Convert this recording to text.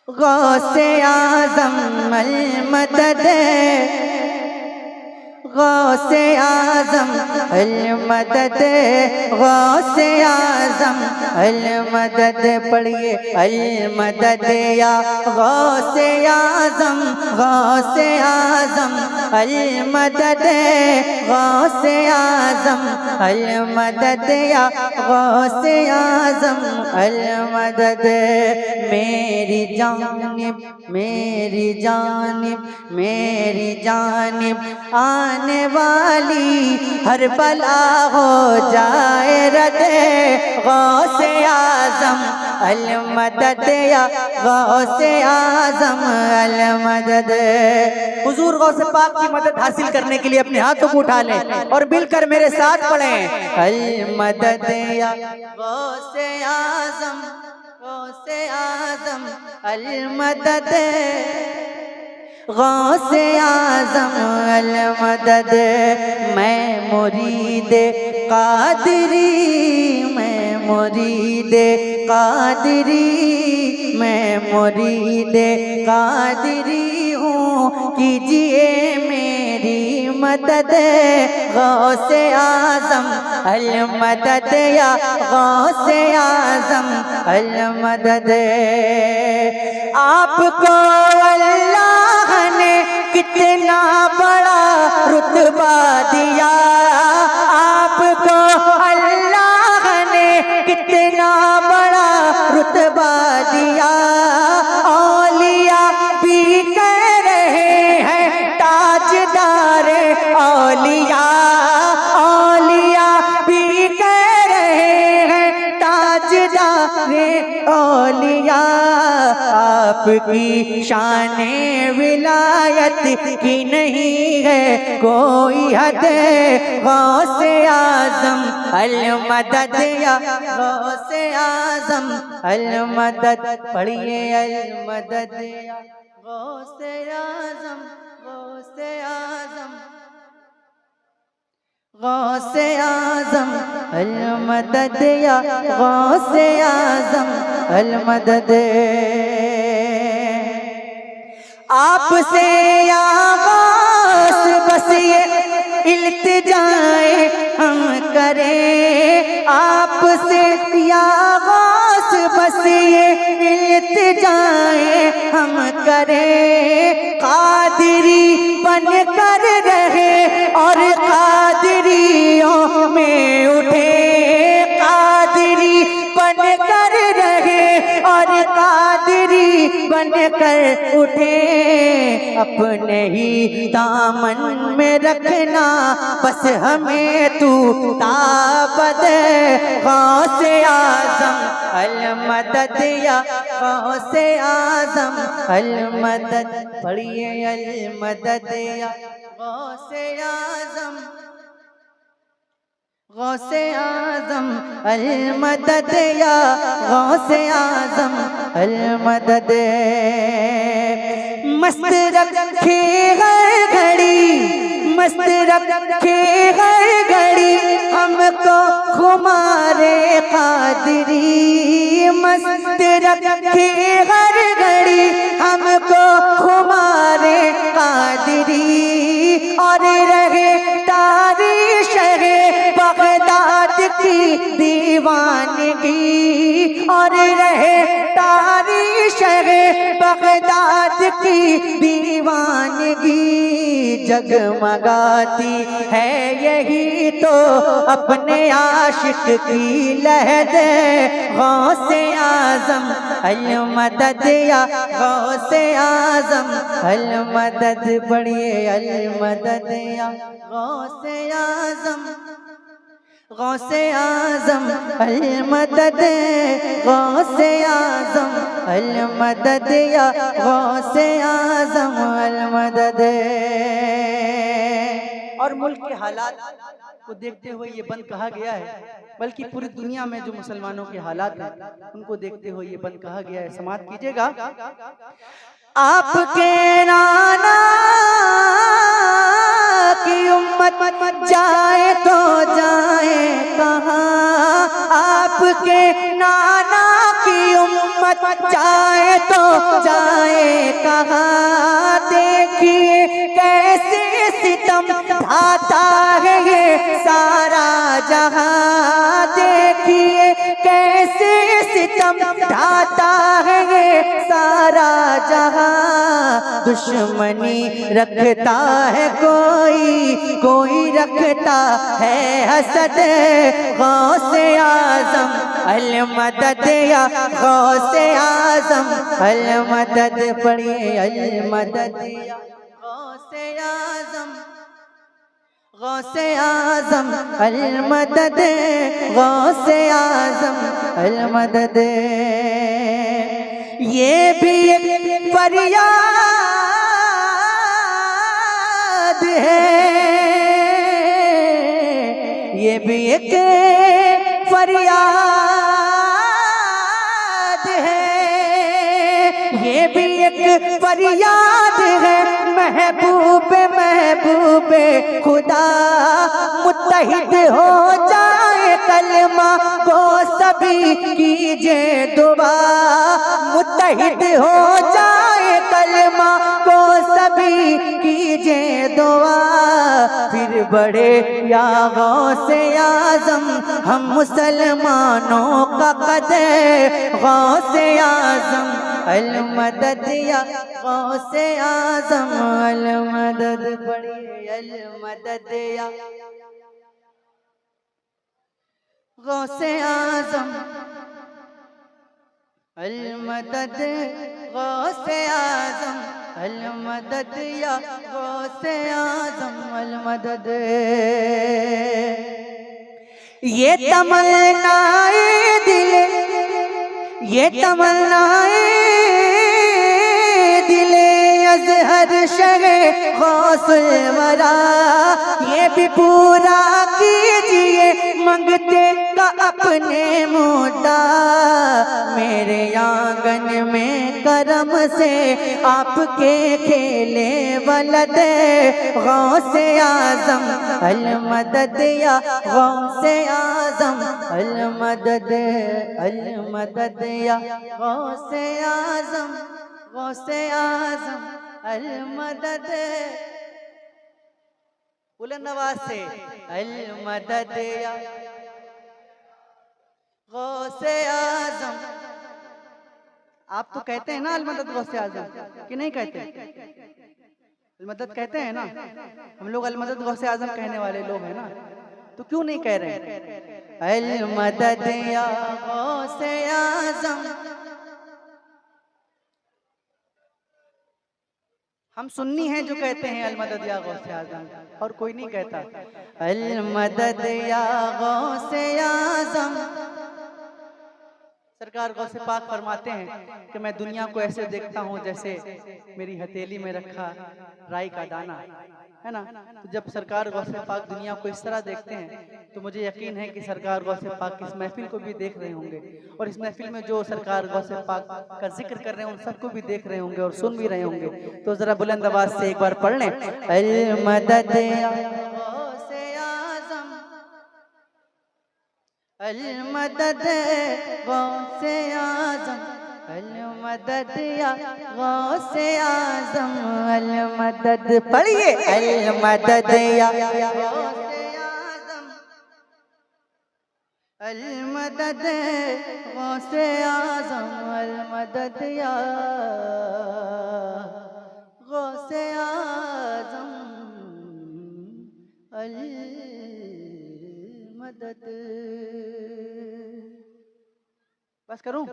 गौसे आज़म अल मदद, गौसे आज़म अल मदद, गौसे आज़म अल मदद। पढ़िए अल मदद या गौसे आज़म, गौसे आज़म अल मदद, गौसे आज़म अल मदद या गौसे आज़म अल मदद। मेरी जानिब, मेरी जानिब, मेरी जानिब आने वाली हर बला हो जाए रद, गौसे आज़म अल मदद या गौसे आज़म अल मदद। हुजूर गौसे पाक की मदद हासिल करने के लिए अपने हाथों को उठा लें और मिलकर मेरे साथ पढ़ें अल मदद या गौसे आज़म, गौसे आज़म अल मदद, गौसे आज़म अल मदद। मैं मुरीद कादरी, मैं मुरीद कादरी, मैं मुरीद कादरी हूँ, कीजिए मेरी मदद, गौसे आज़म अल मदद या गौसे आज़म अल मदद। आपको अल्लाह ने कितना बड़ा रुतबा दिया, आपको अल्लाह ने कितना बड़ा रुतबा दिया। औलिया भी कह रहे हैं ताजदार औलिया, औलिया भी कह रहे हैं ताजदार औलिया। आपकी शाने विलायत की नहीं है कोई हद, गौसे आज़म अल मदद या गौसे आज़म अल मदद। पढ़िए अल मदद या गौसे आज़म, गौसे आज़म, गौसे आज़म अल मदद या गौसे आज़म अल मदद। आपसे या गौस बस ये इल्तिजाए हम करें, आपसे या गौस बस ये इल्तिजाए हम करें। कादिरी बन कर रहे और कादिरियों में उठे, कादिरी बन कर रहे और कादिरी बन कर उठे। अपने ही दामन में रखना बस हमें तू ताबद, गौसे आज़म अल मदद या गौसे आज़म अल मदद। पढ़िए अल मदद या गौसे आज़म, गौसे आज़म अल मदद या गौसे आज़म अल मदद। मस्त रखे हर घड़ी, मस्त रखे हर घड़ी हमको खुमारे कादरी, मस्त रखे हर घड़ी हमको खुमारे कादरी। और रहे तारी शहे बगदाद की दीवानगी, और रहे तारी शहे बगदाद की दीवानगी। जगमगाती है यही तो अपने आशिक की लहद, गौसे आज़म अल मदद या गौसे आज़म अल मदद। पढ़िए अल मदद या गौसे आज़म, गौसे आज़म अल मदद, गौसे आज़म अल मदद या गौसे आज़म अल मदद। और मुल्क के हालात को देखते हुए ये बंद कहा गया है, बल्कि पूरी दुनिया में जो मुसलमानों के हालात हैं उनको देखते हुए ये बंद कहा गया है। समात कीजिएगा। आपके नाना की उम्मत जाए तो जाए कहाँ, आपके नाना की उम्मत जाए तो जाए ढाता है ये सारा जहां, देखिए कैसे सितम ढाता है ये सारा जहां। दुश्मनी रखता है कोई रखता है हसद, गौसे आजम अल मदद या गौसे आजम अल मदद। पढ़िए अल मदद या गौसे आजम, गौसे आजम अल मदद, गौसे आजम अल मदद। ये भी एक फरियाद है, ये भी एक फरियाद है, ये भी एक फरियाद है। महबूबे खुदा मुत्तहिद हो जाए, कलमा को सभी कीजिए दुआ। मुत्तहिद हो जाए कलमा को सभी कीजिए दुआ। फिर बड़े या गौसे आजम हम मुसलमानों का कदर, गौसे आजम अल मदद या गौसे आजम अल मदद। पढ़िए अल मदद या गौसे आजम अल मदद, गौसे आजम अल मदद या गौसे आजम अल मदद। ये तमन्नाए दिल, ये तमन्नाए दिले अज़हर शहे गौसुल वरा, ये भी पूरा कीजिए मंगते का अपने मुद्दा। मेरे आंगन में करम से आपके खेले वलद, गौसे आजम अल मदद या गौसे आजम अल मदद, अल मदद या गौसे आजम, गौसे आजम अल मदद। बुलंद आवाज से अल मदद या गौसे आजम। आप तो कहते हैं ना अल मदद गौसे आजम, कि नहीं कहते? अल मदद कहते हैं ना, हम लोग अल मदद गौसे आजम कहने वाले लोग हैं ना, तो क्यों नहीं कह रहे अल मदद या गौसे आजम? हम सुन्नी हैं जो कहते हैं अल मदद या गौसे आजम, और कोई नहीं कहता अल मदद या गौसे आजम। सरकार गौसे पाक फरमाते हैं कि मैं दुनिया को ऐसे देखता हूँ जैसे मेरी हथेली में रखा राई का दाना, है ना। तो जब सरकार गौसे पाक दुनिया को इस तरह देखते हैं तो मुझे यकीन है कि सरकार गौसे पाक इस महफिल को भी देख रहे होंगे, और इस महफिल में जो सरकार गौसे पाक का जिक्र कर रहे हैं उन सबको भी देख रहे होंगे और सुन भी रहे होंगे। तो जरा बुलंद आवाज से एक बार पढ़ लें अल मदद या गौसे आजम अल मदद, गौसे आजम अल मदद या गौसे आजम अल मदद। पढ़िए अल मदद या गौसे आजम अल मदद, गौसे आजम अल मदद या गौसे आजम अल मदद। बस करूं?